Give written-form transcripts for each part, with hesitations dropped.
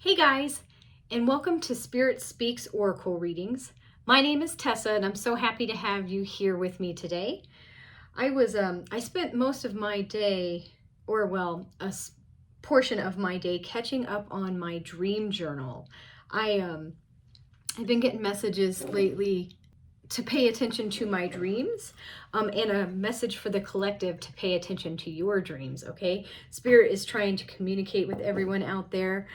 Hey guys, and welcome to Spirit Speaks Oracle Readings. My name is Tessa, and I'm so happy to have you here with me today. I spent most of my day, portion of my day, catching up on my dream journal. I've been getting messages lately to pay attention to my dreams, and a message for the collective to pay attention to your dreams. Okay, Spirit is trying to communicate with everyone out there.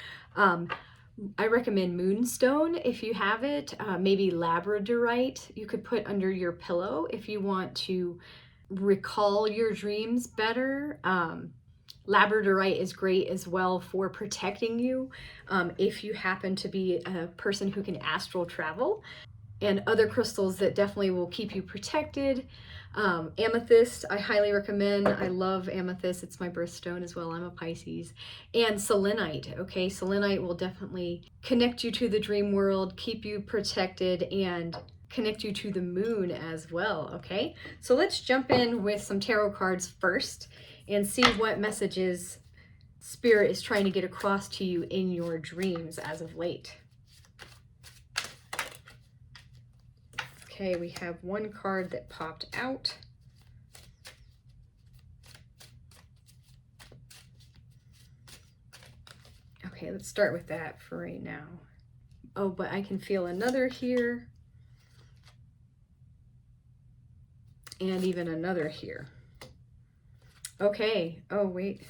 I recommend moonstone if you have it, maybe labradorite you could put under your pillow if you want to recall your dreams better. Labradorite is great as well for protecting you if you happen to be a person who can astral travel, and other crystals that definitely will keep you protected. Amethyst, I highly recommend. I love amethyst. It's my birthstone as well. I'm a Pisces. And selenite, okay? Selenite will definitely connect you to the dream world, keep you protected, and connect you to the moon as well, okay? So let's jump in with some tarot cards first and see what messages Spirit is trying to get across to you in your dreams as of late. Okay, we have one card that popped out. Okay, let's start with that for right now. Oh, but I can feel another here. And even another here. Okay, oh wait.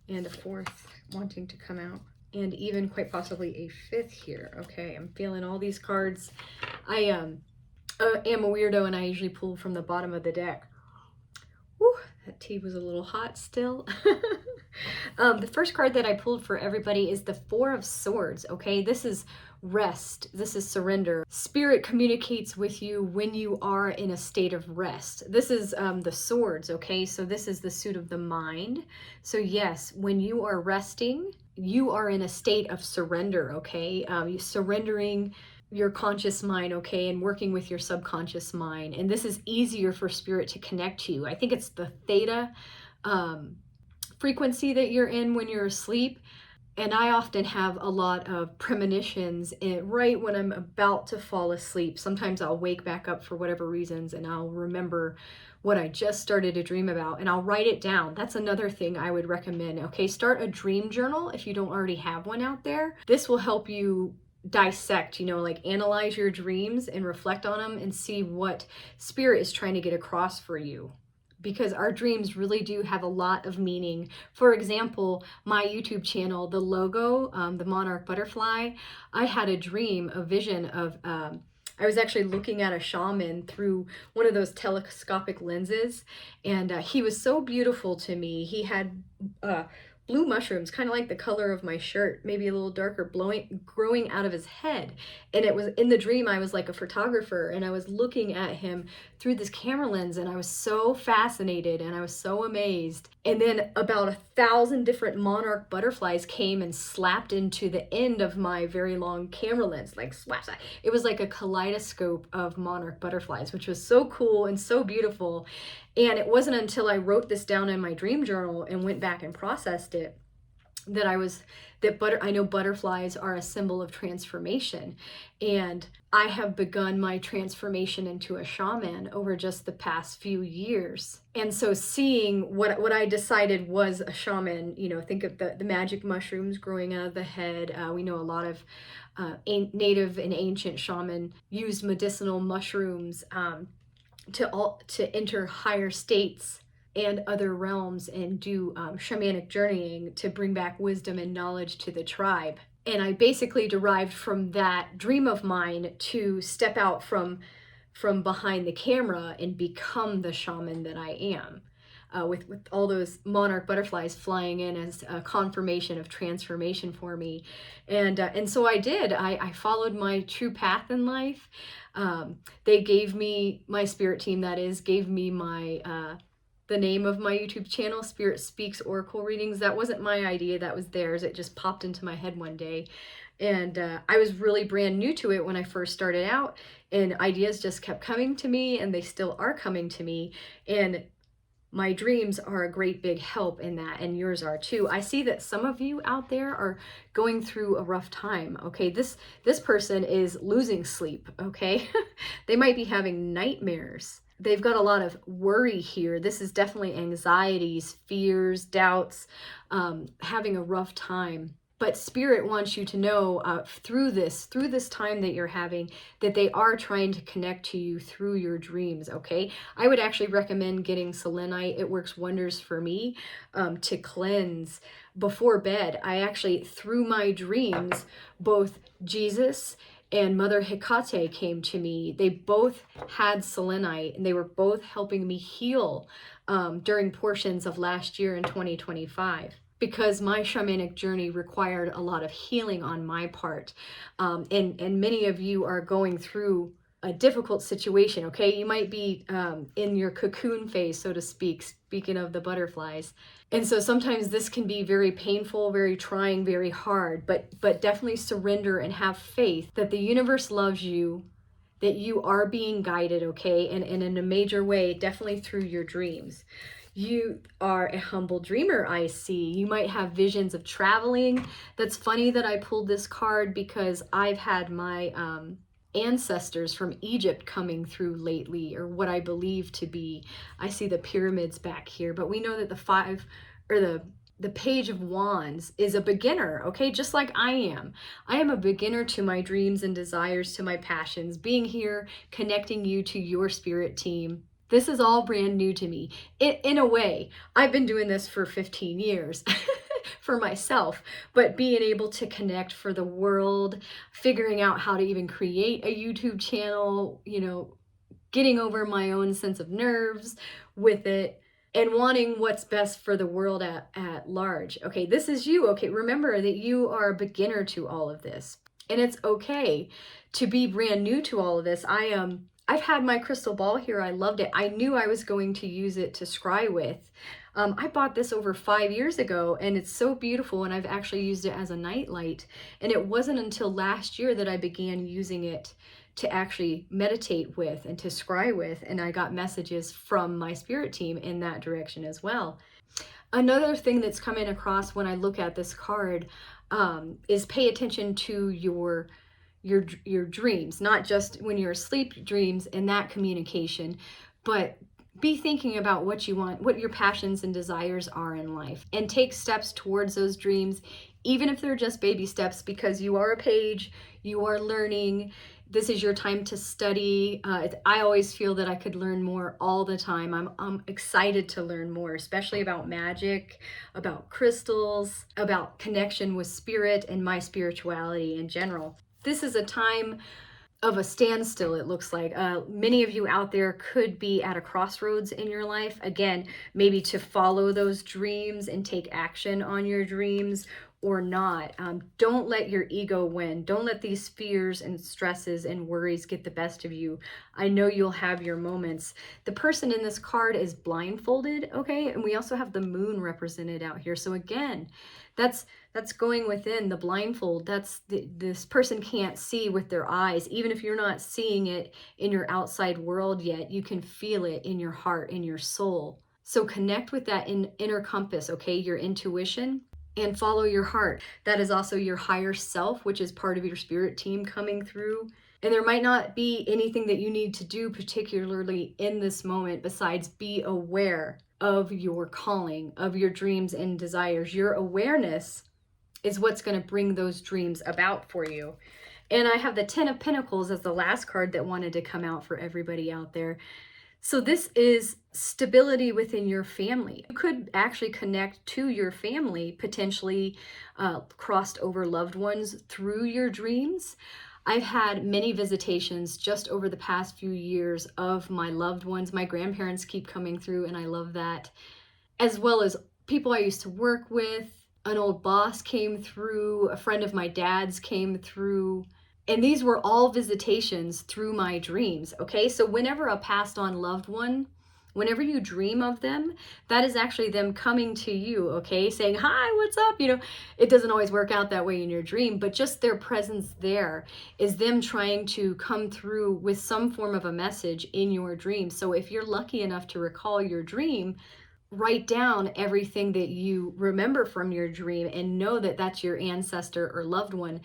And a fourth wanting to come out. And even quite possibly a fifth here. Okay, I'm feeling all these cards. I am a weirdo and I usually pull from the bottom of the deck. Whew, that tea was a little hot still. The first card that I pulled for everybody is the Four of Swords, okay? This is rest. This is surrender. Spirit communicates with you when you are in a state of rest. This is the swords, okay? So this is the suit of the mind. So yes, when you are resting, you are in a state of surrender, okay? You're surrendering your conscious mind, okay, and working with your subconscious mind. And this is easier for Spirit to connect to you. I think it's the theta frequency that you're in when you're asleep. And I often have a lot of premonitions right when I'm about to fall asleep. Sometimes I'll wake back up for whatever reasons and I'll remember what I just started to dream about and I'll write it down. That's another thing I would recommend. Okay, start a dream journal if you don't already have one out there. This will help you dissect, like analyze your dreams and reflect on them and see what Spirit is trying to get across for you. Because our dreams really do have a lot of meaning. For example, my YouTube channel, the logo, the monarch butterfly, I had a dream, a vision of, I was actually looking at a shaman through one of those telescopic lenses, and he was so beautiful to me. He had blue mushrooms, kind of like the color of my shirt, maybe a little darker, growing out of his head. And it was in the dream, I was like a photographer and I was looking at him through this camera lens and I was so fascinated and I was so amazed. And then about 1,000 different monarch butterflies came and slapped into the end of my very long camera lens, like slap. It was like a kaleidoscope of monarch butterflies, which was so cool and so beautiful. And it wasn't until I wrote this down in my dream journal and went back and processed it that I know butterflies are a symbol of transformation. And I have begun my transformation into a shaman over just the past few years. And so seeing what I decided was a shaman, think of the magic mushrooms growing out of the head. We know a lot of native and ancient shaman used medicinal mushrooms to enter higher states and other realms and do shamanic journeying to bring back wisdom and knowledge to the tribe. And I basically derived from that dream of mine to step out from behind the camera and become the shaman that I am. With all those monarch butterflies flying in as a confirmation of transformation for me. And so I did. I followed my true path in life. They gave me, my spirit team that is, gave me my the name of my YouTube channel, Spirit Speaks Oracle Readings. That wasn't my idea, that was theirs. It just popped into my head one day. And I was really brand new to it when I first started out, and ideas just kept coming to me, and they still are coming to me. And my dreams are a great big help in that, and yours are too. I see that some of you out there are going through a rough time. Okay, this person is losing sleep. Okay, they might be having nightmares. They've got a lot of worry here. This is definitely anxieties, fears, doubts, having a rough time. But Spirit wants you to know through this time that you're having, that they are trying to connect to you through your dreams, okay? I would actually recommend getting selenite. It works wonders for me to cleanse before bed. I actually, through my dreams, both Jesus and Mother Hecate came to me. They both had selenite, and they were both helping me heal during portions of last year in 2025. Because my shamanic journey required a lot of healing on my part. And many of you are going through a difficult situation, okay? You might be in your cocoon phase, so to speak, speaking of the butterflies. And so sometimes this can be very painful, very trying, very hard, but definitely surrender and have faith that the universe loves you, that you are being guided, okay? And in a major way, definitely through your dreams. You are a humble dreamer, I see. You might have visions of traveling. That's funny that I pulled this card because I've had my ancestors from Egypt coming through lately, or what I believe to be. I see the pyramids back here, but we know that the Page of Wands is a beginner, okay? Just like I am. I am a beginner to my dreams and desires, to my passions, being here, connecting you to your spirit team. This is all brand new to me. In a way, I've been doing this for 15 years for myself, but being able to connect for the world, figuring out how to even create a YouTube channel, getting over my own sense of nerves with it, and wanting what's best for the world at large. Okay, this is you. Okay, remember that you are a beginner to all of this, and it's okay to be brand new to all of this. I've had my crystal ball here. I loved it. I knew I was going to use it to scry with. I bought this over 5 years ago, and it's so beautiful, and I've actually used it as a nightlight. And it wasn't until last year that I began using it to actually meditate with and to scry with, and I got messages from my spirit team in that direction as well. Another thing that's coming across when I look at this card is pay attention to your dreams, not just when you're asleep dreams and that communication, but be thinking about what you want, what your passions and desires are in life, and take steps towards those dreams, even if they're just baby steps, because you are a page, you are learning. This is your time to study. I always feel that I could learn more all the time. I'm excited to learn more, especially about magic, about crystals, about connection with spirit and my spirituality in general. This is a time of a standstill, it looks like. Many of you out there could be at a crossroads in your life. Again, maybe to follow those dreams and take action on your dreams or not. Don't let your ego win. Don't let these fears and stresses and worries get the best of you. I know you'll have your moments. The person in this card is blindfolded, okay? And we also have the moon represented out here. So again, that's going within the blindfold. This person can't see with their eyes. Even if you're not seeing it in your outside world yet, you can feel it in your heart, in your soul. So connect with that inner compass, okay? Your intuition, and follow your heart. That is also your higher self, which is part of your spirit team coming through. And there might not be anything that you need to do particularly in this moment besides be aware of your calling, of your dreams and desires. Your awareness is what's going to bring those dreams about for you. And I have the 10 of Pentacles as the last card that wanted to come out for everybody out there. So this is stability within your family. You could actually connect to your family, potentially crossed over loved ones through your dreams. I've had many visitations just over the past few years of my loved ones. My grandparents keep coming through, and I love that. As well as people I used to work with. An old boss came through, a friend of my dad's came through. And these were all visitations through my dreams, okay? So whenever a passed on loved one, whenever you dream of them, that is actually them coming to you, okay? Saying, hi, what's up? It doesn't always work out that way in your dream, but just their presence there is them trying to come through with some form of a message in your dream. So if you're lucky enough to recall your dream, write down everything that you remember from your dream and know that that's your ancestor or loved one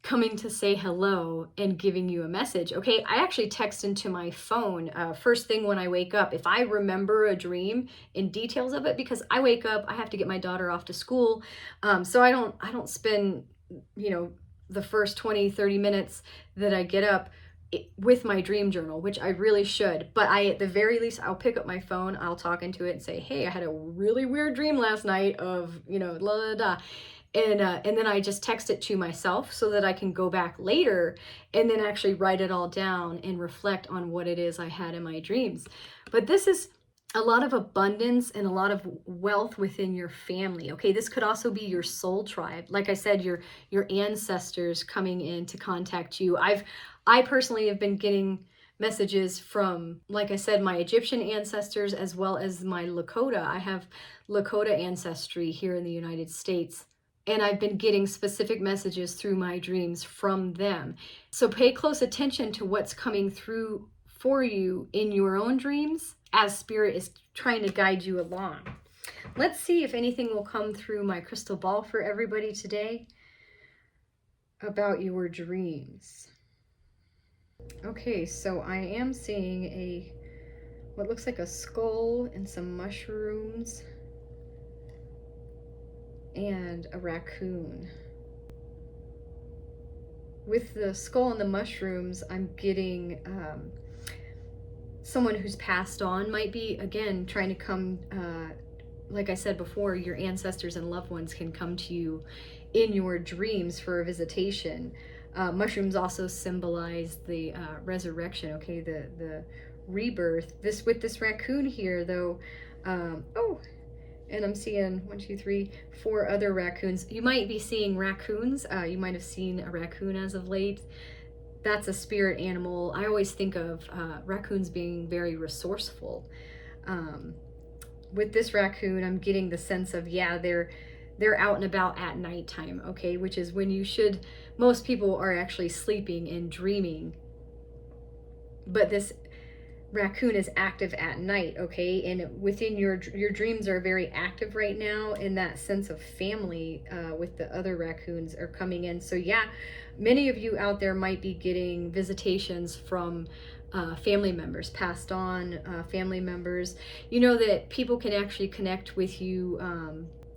coming to say hello and giving you a message. Okay, I actually text into my phone first thing when I wake up if I remember a dream in details of it, because I wake up, I have to get my daughter off to school, so I don't spend, you know, the first 20-30 minutes that I get up with my dream journal, which I really should. But I, at the very least, I'll pick up my phone, I'll talk into it and say, hey, I had a really weird dream last night of, you know, la la da. And then I just text it to myself so that I can go back later and then actually write it all down and reflect on what it is I had in my dreams. But this is a lot of abundance and a lot of wealth within your family. Okay, this could also be your soul tribe. Like I said, your ancestors coming in to contact you. I personally have been getting messages from, like I said, my Egyptian ancestors as well as my Lakota. I have Lakota ancestry here in the United States. And I've been getting specific messages through my dreams from them. So pay close attention to what's coming through for you in your own dreams as Spirit is trying to guide you along. Let's see if anything will come through my crystal ball for everybody today about your dreams. Okay, so I am seeing what looks like a skull and some mushrooms and a raccoon. With the skull and the mushrooms, I'm getting someone who's passed on might be, again, trying to come, like I said before, your ancestors and loved ones can come to you in your dreams for a visitation. Mushrooms also symbolize the resurrection, okay, the rebirth. With this raccoon here, though, and I'm seeing 1, 2, 3, 4 other raccoons. You might be seeing raccoons. You might have seen a raccoon as of late. That's a spirit animal. I always think of raccoons being very resourceful. With this raccoon, I'm getting the sense of, yeah, they're out and about at nighttime, okay, which is when most people are actually sleeping and dreaming. But this raccoon is active at night, okay, and within your dreams are very active right now, and that sense of family with the other raccoons are coming in. So yeah, many of you out there might be getting visitations from family members, passed on family members. You know that people can actually connect with you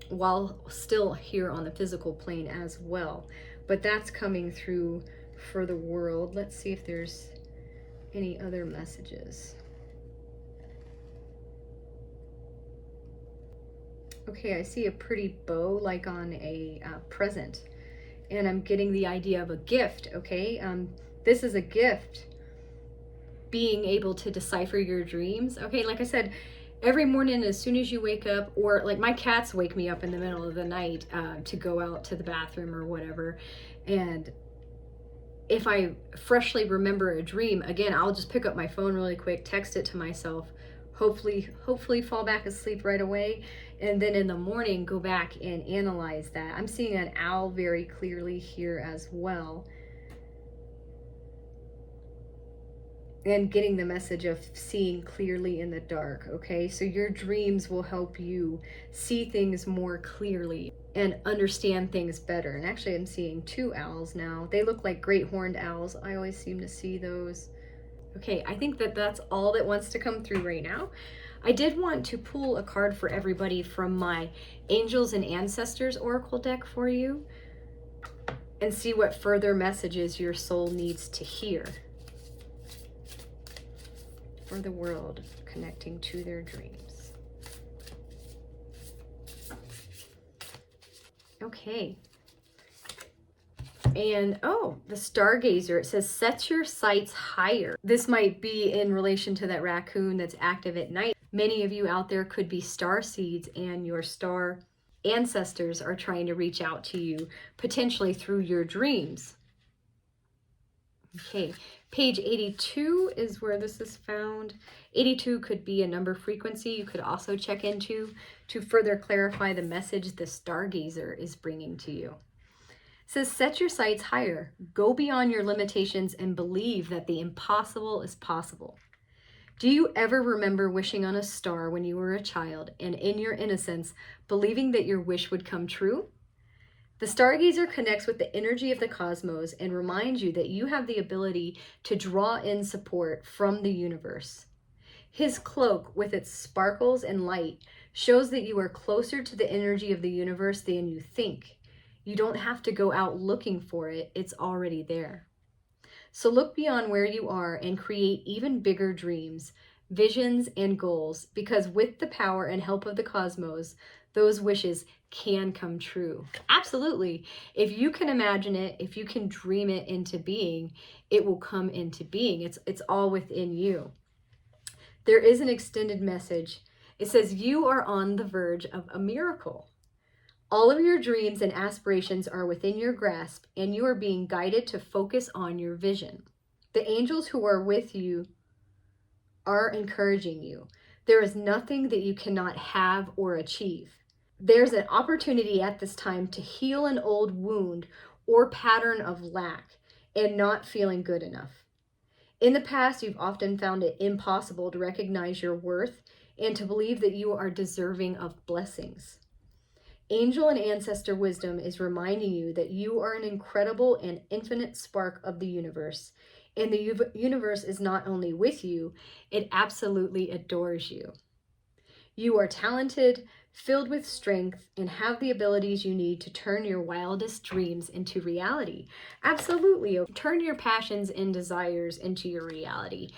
while still here on the physical plane as well, but that's coming through for the world. Let's see if there's any other messages. Okay, I see a pretty bow like on a present, and I'm getting the idea of a gift, okay? This is a gift, being able to decipher your dreams. Okay, like I said, every morning as soon as you wake up, or like my cats wake me up in the middle of the night to go out to the bathroom or whatever, and if I freshly remember a dream, again, I'll just pick up my phone really quick, text it to myself, hopefully fall back asleep right away, and then in the morning go back and analyze that. I'm seeing an owl very clearly here as well, and getting the message of seeing clearly in the dark, okay? So your dreams will help you see things more clearly and understand things better. And actually I'm seeing 2 owls now. They look like great horned owls. I always seem to see those. Okay, I think that's all that wants to come through right now. I did want to pull a card for everybody from my Angels and Ancestors Oracle deck for you and see what further messages your soul needs to hear for the world connecting to their dreams. Okay. And the stargazer, it says set your sights higher. This might be in relation to that raccoon that's active at night. Many of you out there could be star seeds, and your star ancestors are trying to reach out to you, potentially through your dreams. Okay, page 82 is where this is found. 82 could be a number frequency you could also check into to further clarify the message the stargazer is bringing to you. It says, set your sights higher, go beyond your limitations, and believe that the impossible is possible. Do you ever remember wishing on a star when you were a child and in your innocence believing that your wish would come true? The stargazer connects with the energy of the cosmos and reminds you that you have the ability to draw in support from the universe. His cloak, with its sparkles and light, shows that you are closer to the energy of the universe than you think. You don't have to go out looking for it, it's already there. So look beyond where you are and create even bigger dreams, visions, and goals, because with the power and help of the cosmos, those wishes can come true. Absolutely. If you can imagine it, if you can dream it into being, it will come into being. It's all within you. There is an extended message. It says, you are on the verge of a miracle. All of your dreams and aspirations are within your grasp, and you are being guided to focus on your vision. The angels who are with you are encouraging you. There is nothing that you cannot have or achieve. There's an opportunity at this time to heal an old wound or pattern of lack and not feeling good enough. In the past, you've often found it impossible to recognize your worth and to believe that you are deserving of blessings. Angel and ancestor wisdom is reminding you that you are an incredible and infinite spark of the universe, and the universe is not only with you, it absolutely adores you. You are talented, filled with strength, and have the abilities you need to turn your wildest dreams into reality. Absolutely. Turn your passions and desires into your reality.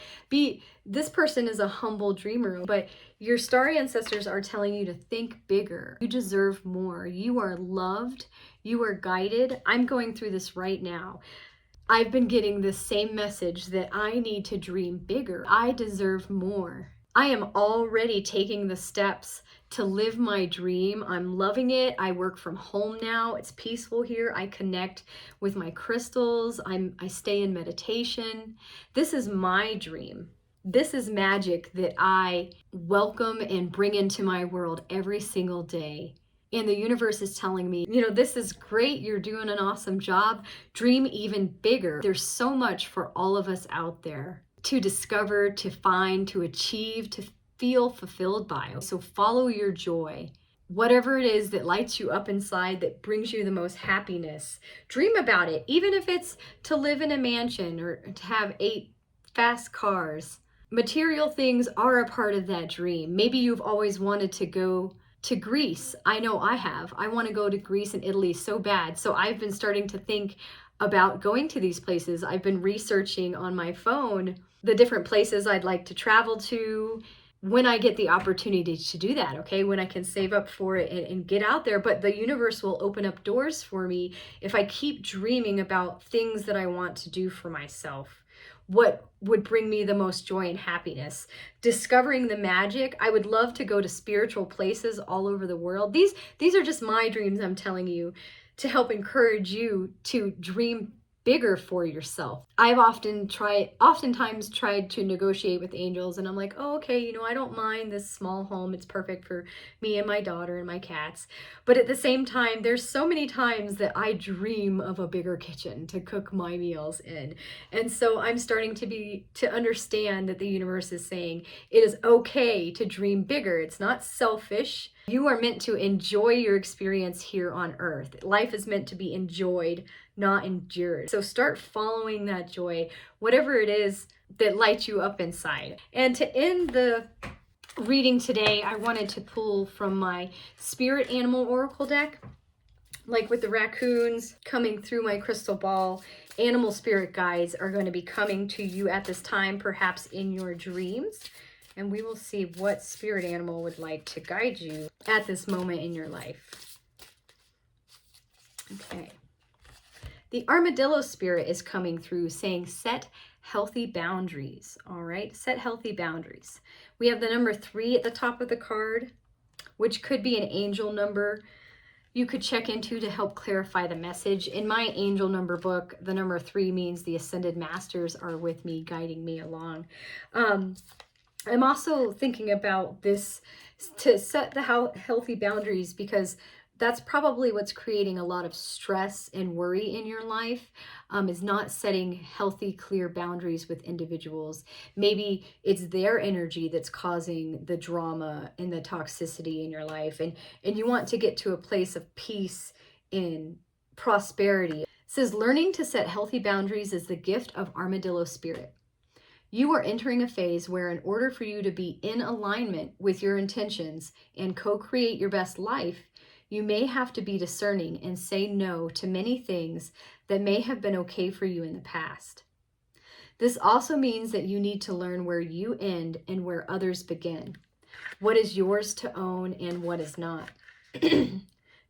This person is a humble dreamer, but your star ancestors are telling you to think bigger. You deserve more. You are loved. You are guided. I'm going through this right now. I've been getting this same message that I need to dream bigger. I deserve more. I am already taking the steps to live my dream. I'm loving it. I work from home now. It's peaceful here. I connect with my crystals. I stay in meditation. This is my dream. This is magic that I welcome and bring into my world every single day. And the universe is telling me, this is great. You're doing an awesome job. Dream even bigger. There's so much for all of us out there to discover, to find, to achieve, to feel fulfilled by. So follow your joy. Whatever it is that lights you up inside, that brings you the most happiness, dream about it. Even if it's to live in a mansion or to have 8 fast cars. Material things are a part of that dream. Maybe you've always wanted to go to Greece. I know I have. I want to go to Greece and Italy so bad. So I've been starting to think about going to these places. I've been researching on my phone the different places I'd like to travel to when I get the opportunity to do that, okay? When I can save up for it and get out there. But the universe will open up doors for me if I keep dreaming about things that I want to do for myself. What would bring me the most joy and happiness? Discovering the magic. I would love to go to spiritual places all over the world. These are just my dreams, I'm telling you, to help encourage you to dream bigger for yourself. I've oftentimes tried to negotiate with angels, and I'm like, oh, okay, I don't mind this small home. It's perfect for me and my daughter and my cats. But at the same time, there's so many times that I dream of a bigger kitchen to cook my meals in. And so I'm starting to understand that the universe is saying it is okay to dream bigger. It's not selfish. You are meant to enjoy your experience here on earth. Life is meant to be enjoyed, not endured. So start following that joy, whatever it is that lights you up inside. And to end the reading today, I wanted to pull from my Spirit Animal Oracle deck. Like with the raccoons coming through my crystal ball, animal spirit guides are going to be coming to you at this time, perhaps in your dreams. And we will see what spirit animal would like to guide you at this moment in your life. Okay. The armadillo spirit is coming through saying, set healthy boundaries. All right, set healthy boundaries. We have the number 3 at the top of the card, which could be an angel number you could check into to help clarify the message. In my angel number book, the number 3 means the ascended masters are with me, guiding me along. I'm also thinking about this to set the healthy boundaries because That's probably what's creating a lot of stress and worry in your life, is not setting healthy, clear boundaries with individuals. Maybe it's their energy that's causing the drama and the toxicity in your life, and you want to get to a place of peace and prosperity. It says learning to set healthy boundaries is the gift of armadillo spirit. You are entering a phase where, in order for you to be in alignment with your intentions and co create your best life, you may have to be discerning and say no to many things that may have been okay for you in the past. This also means that you need to learn where you end and where others begin, what is yours to own and what is not.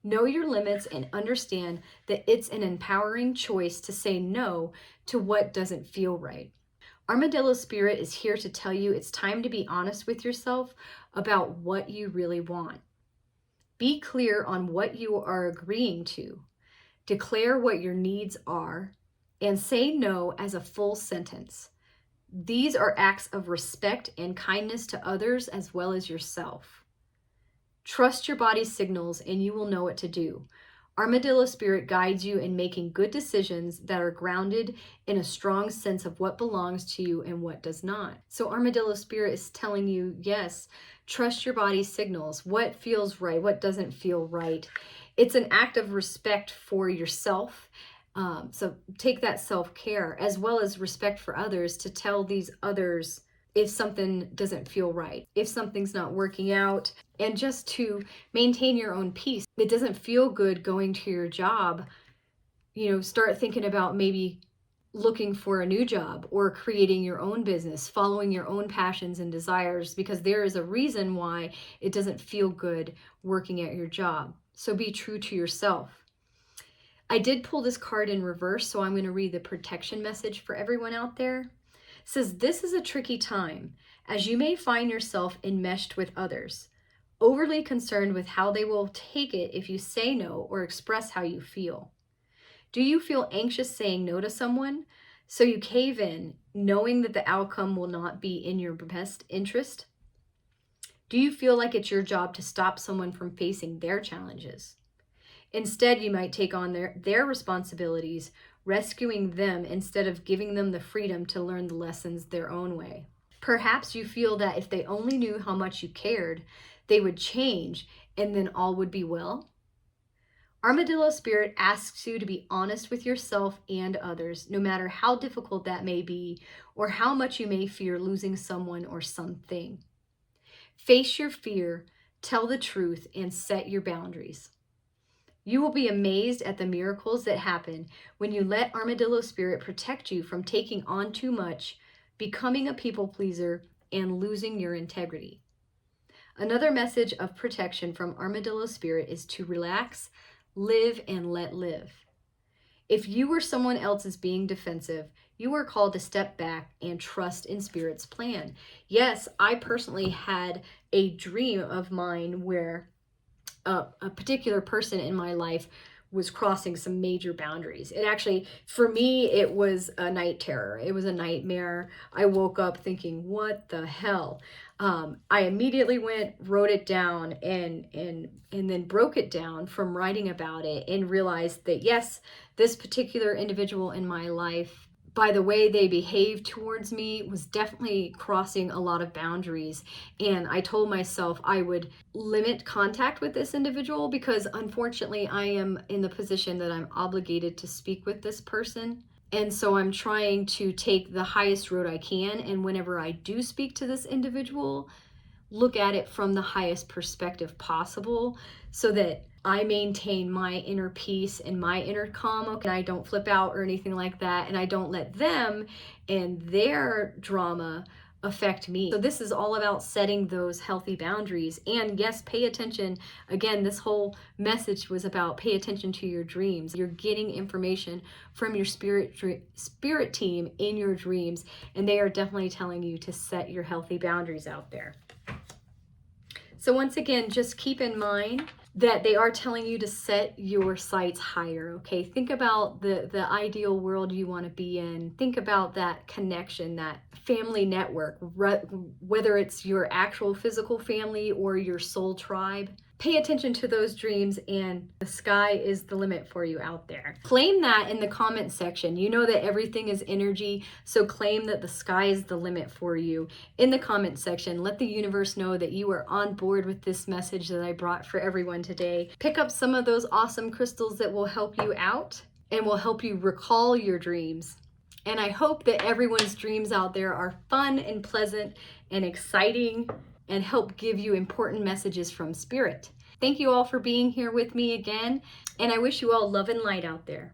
Know your limits and understand that it's an empowering choice to say no to what doesn't feel right. Armadillo Spirit is here to tell you it's time to be honest with yourself about what you really want. Be clear on what you are agreeing to. Declare what your needs are and say no as a full sentence. These are acts of respect and kindness to others as well as yourself. Trust your body's signals and you will know what to do. Armadillo Spirit guides you in making good decisions that are grounded in a strong sense of what belongs to you and what does not. So Armadillo Spirit is telling you, yes, trust your body's signals. What feels right? What doesn't feel right? It's an act of respect for yourself. So take that self-care as well as respect for others to tell these others if something doesn't feel right, if something's not working out, and just to maintain your own peace. It doesn't feel good going to your job. Start thinking about maybe looking for a new job or creating your own business, following your own passions and desires, because there is a reason why it doesn't feel good working at your job. So be true to yourself. I did pull this card in reverse, so I'm going to read the protection message for everyone out there. It says, this is a tricky time, as you may find yourself enmeshed with others, overly concerned with how they will take it if you say no or express how you feel. Do you feel anxious saying no to someone, so you cave in, knowing that the outcome will not be in your best interest? Do you feel like it's your job to stop someone from facing their challenges? Instead, you might take on their responsibilities, rescuing them instead of giving them the freedom to learn the lessons their own way. Perhaps you feel that if they only knew how much you cared, they would change and then all would be well. Armadillo Spirit asks you to be honest with yourself and others, no matter how difficult that may be or how much you may fear losing someone or something. Face your fear, tell the truth, and set your boundaries. You will be amazed at the miracles that happen when you let Armadillo Spirit protect you from taking on too much, becoming a people pleaser, and losing your integrity. Another message of protection from Armadillo Spirit is to relax, live, and let live. If you were someone else's being defensive, you are called to step back and trust in Spirit's plan. Yes, I personally had a dream of mine where a particular person in my life was crossing some major boundaries. It actually, for me, it was a night terror. It was a nightmare. I woke up thinking, what the hell? I immediately wrote it down and then broke it down from writing about it and realized that yes, this particular individual in my life, by the way they behaved towards me, was definitely crossing a lot of boundaries. And I told myself I would limit contact with this individual because unfortunately I am in the position that I'm obligated to speak with this person. And so I'm trying to take the highest road I can. And whenever I do speak to this individual, look at it from the highest perspective possible so that I maintain my inner peace and my inner calm. Okay, I don't flip out or anything like that, and I don't let them and their drama affect me. So this is all about setting those healthy boundaries. And yes, pay attention. Again, this whole message was about pay attention to your dreams. You're getting information from your spirit team in your dreams, and they are definitely telling you to set your healthy boundaries out there. So once again, just keep in mind that they are telling you to set your sights higher, okay? Think about the ideal world you want to be in. Think about that connection, that family network, whether it's your actual physical family or your soul tribe. Pay attention to those dreams, and the sky is the limit for you out there. Claim that in the comment section. You know that everything is energy, so claim that the sky is the limit for you in the comment section. Let the universe know that you are on board with this message that I brought for everyone today. Pick up some of those awesome crystals that will help you out and will help you recall your dreams. And I hope that everyone's dreams out there are fun and pleasant and exciting and help give you important messages from Spirit. Thank you all for being here with me again, and I wish you all love and light out there.